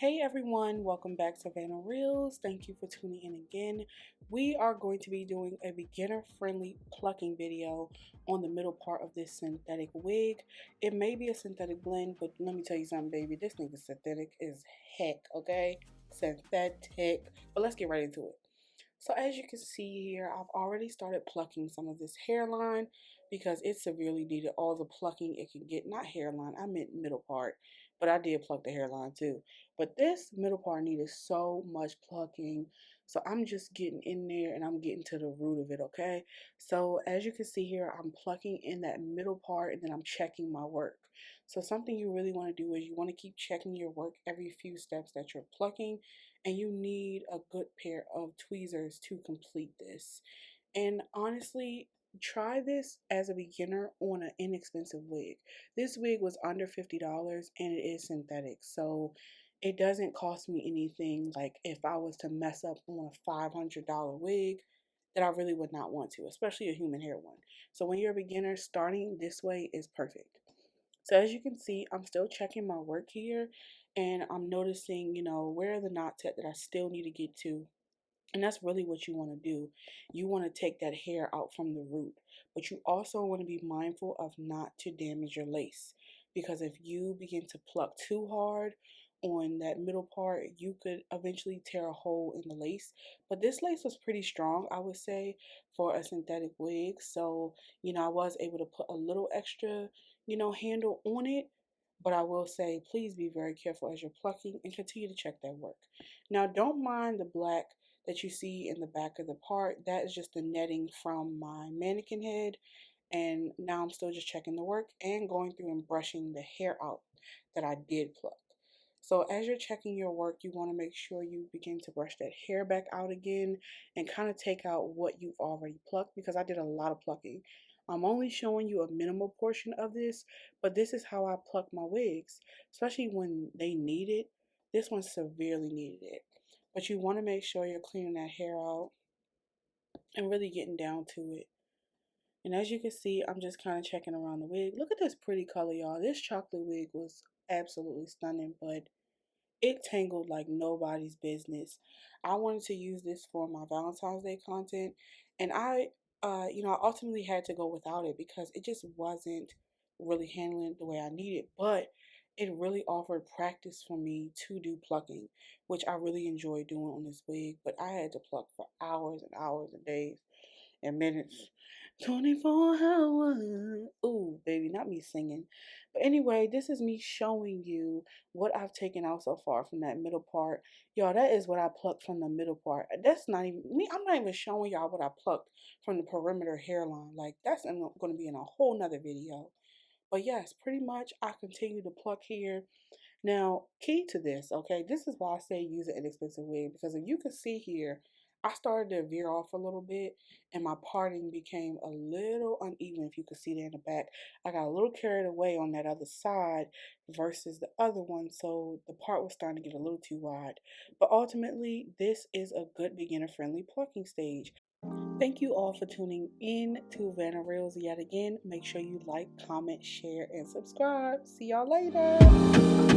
Hey everyone, welcome back to Vanna Reels. Thank you for tuning in again. We are going to be doing a beginner friendly plucking video on the middle part of this synthetic wig. It may be a synthetic blend, but let me tell you something, baby. This nigga synthetic is heck, okay? Synthetic. But let's get right into it. So as you can see here, I've already started plucking some of this hairline because it severely needed all the plucking it can get. Not hairline, I meant middle part, but I did pluck the hairline too. But this middle part needed so much plucking. So I'm just getting in there and I'm getting to the root of it, okay? So as you can see here, I'm plucking in that middle part and then I'm checking my work. So something you really want to do is you want to keep checking your work every few steps that you're plucking, and you need a good pair of tweezers to complete this. And honestly, try this as a beginner on an inexpensive wig. This wig was under $50 and it is synthetic, so it doesn't cost me anything like if I was to mess up on a $500 wig that I really would not want to, especially a human hair one. So when you're a beginner, starting this way is perfect. So as you can see, I'm still checking my work here and I'm noticing, where are the knots at that I still need to get to. And that's really what you want to do. You want to take that hair out from the root, but you also want to be mindful of not to damage your lace, because if you begin to pluck too hard on that middle part, you could eventually tear a hole in the lace. But this lace was pretty strong, I would say, for a synthetic wig. So, I was able to put a little extra, handle on it. But I will say, please be very careful as you're plucking and continue to check that work. Now, don't mind the black that you see in the back of the part. That is just the netting from my mannequin head. And now I'm still just checking the work and going through and brushing the hair out that I did pluck. So as you're checking your work, you want to make sure you begin to brush that hair back out again and kind of take out what you've already plucked, because I did a lot of plucking. I'm only showing you a minimal portion of this, but this is how I pluck my wigs, especially when they need it. This one severely needed it. But you want to make sure you're cleaning that hair out and really getting down to it. And as you can see, I'm just kind of checking around the wig. Look at this pretty color, y'all. This chocolate wig was absolutely stunning, but it tangled like nobody's business. I wanted to use this for my Valentine's Day content, and I ultimately had to go without it because it just wasn't really handling it the way I needed. But it really offered practice for me to do plucking, which I really enjoyed doing on this wig. But I had to pluck for hours and hours and days and minutes. 24 hours. Ooh, baby, not me singing. But anyway, this is me showing you what I've taken out so far from that middle part. Y'all, that is what I plucked from the middle part. That's not even me. I'm not even showing y'all what I plucked from the perimeter hairline. Like, that's going to be in a whole nother video. But yes, pretty much I continue to pluck here. Now, key to this, okay, this is why I say use an inexpensive wig, because if you can see here, I started to veer off a little bit and my parting became a little uneven. If you can see there in the back, I got a little carried away on that other side versus the other one, so the part was starting to get a little too wide. But ultimately, this is a good beginner friendly plucking stage. Thank you all for tuning in to Vanna Reels yet again. Make sure you like, comment, share, and subscribe. See y'all later.